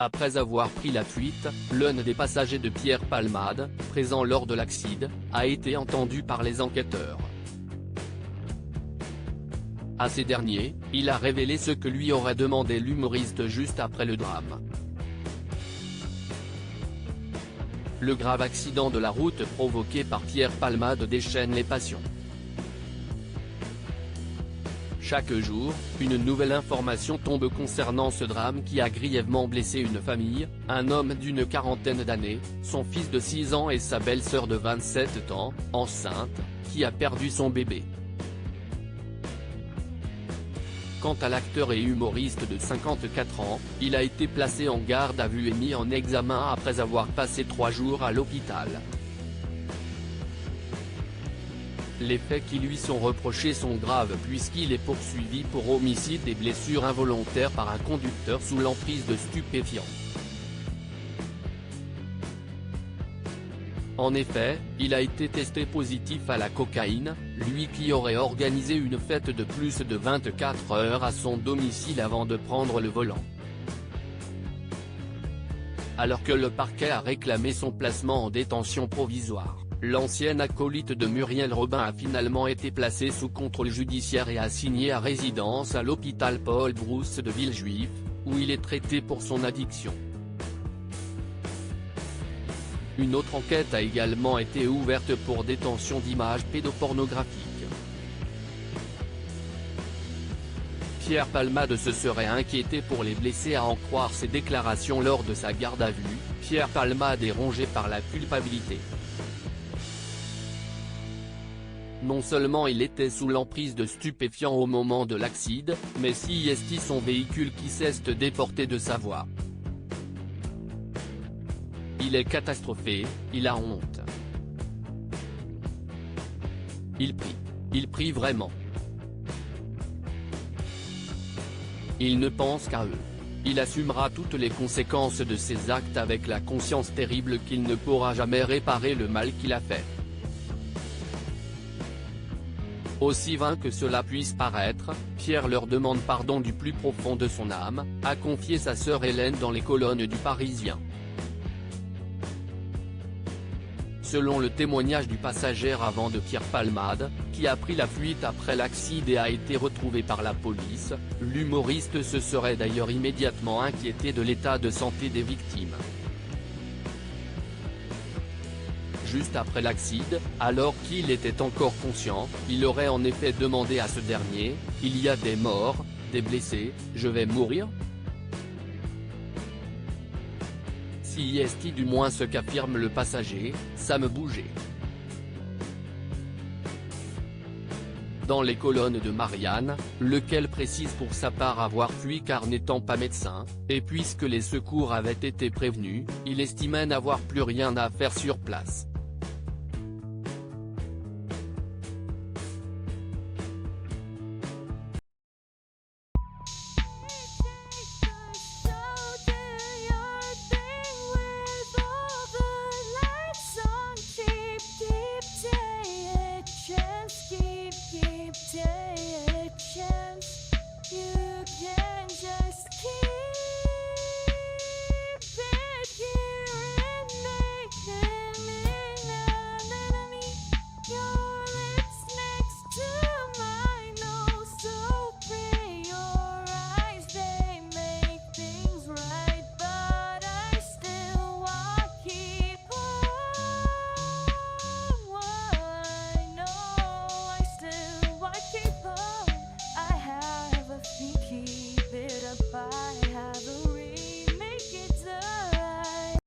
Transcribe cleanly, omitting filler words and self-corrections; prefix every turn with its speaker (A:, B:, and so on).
A: Après avoir pris la fuite, l'un des passagers de Pierre Palmade, présent lors de l'accident, a été entendu par les enquêteurs. À ces derniers, il a révélé ce que lui aurait demandé l'humoriste juste après le drame. Le grave accident de la route provoqué par Pierre Palmade déchaîne les passions. Chaque jour, une nouvelle information tombe concernant ce drame qui a grièvement blessé une famille, un homme d'une quarantaine d'années, son fils de 6 ans et sa belle-sœur de 27 ans, enceinte, qui a perdu son bébé. Quant à l'acteur et humoriste de 54 ans, il a été placé en garde à vue et mis en examen après avoir passé 3 jours à l'hôpital. Les faits qui lui sont reprochés sont graves puisqu'il est poursuivi pour homicide et blessure involontaire par un conducteur sous l'emprise de stupéfiants. En effet, il a été testé positif à la cocaïne, lui qui aurait organisé une fête de plus de 24 heures à son domicile avant de prendre le volant. Alors que le parquet a réclamé son placement en détention provisoire, l'ancien acolyte de Muriel Robin a finalement été placé sous contrôle judiciaire et assigné à résidence à l'hôpital Paul Brousse de Villejuif, où il est traité pour son addiction. Une autre enquête a également été ouverte pour détention d'images pédopornographiques. Pierre Palmade se serait inquiété pour les blessés à en croire ses déclarations lors de sa garde à vue. Pierre Palmade est rongé par la culpabilité. Non seulement il était sous l'emprise de stupéfiants au moment de l'accident, mais si est son véhicule qui cesse de déporter de sa voie. Il est catastrophé, il a honte. Il prie vraiment. Il ne pense qu'à eux. Il assumera toutes les conséquences de ses actes avec la conscience terrible qu'il ne pourra jamais réparer le mal qu'il a fait. Aussi vain que cela puisse paraître, Pierre leur demande pardon du plus profond de son âme, a confié sa sœur Hélène dans les colonnes du Parisien. Selon le témoignage du passager avant de Pierre Palmade, qui a pris la fuite après l'accident et a été retrouvé par la police, l'humoriste se serait d'ailleurs immédiatement inquiété de l'état de santé des victimes. Juste après l'accident, alors qu'il était encore conscient, il aurait en effet demandé à ce dernier, « Il y a des morts, des blessés, je vais mourir ?» Si est du moins ce qu'affirme le passager, ça me bougeait. Dans les colonnes de Marianne, lequel précise pour sa part avoir fui car n'étant pas médecin, et puisque les secours avaient été prévenus, il estimait n'avoir plus rien à faire sur place.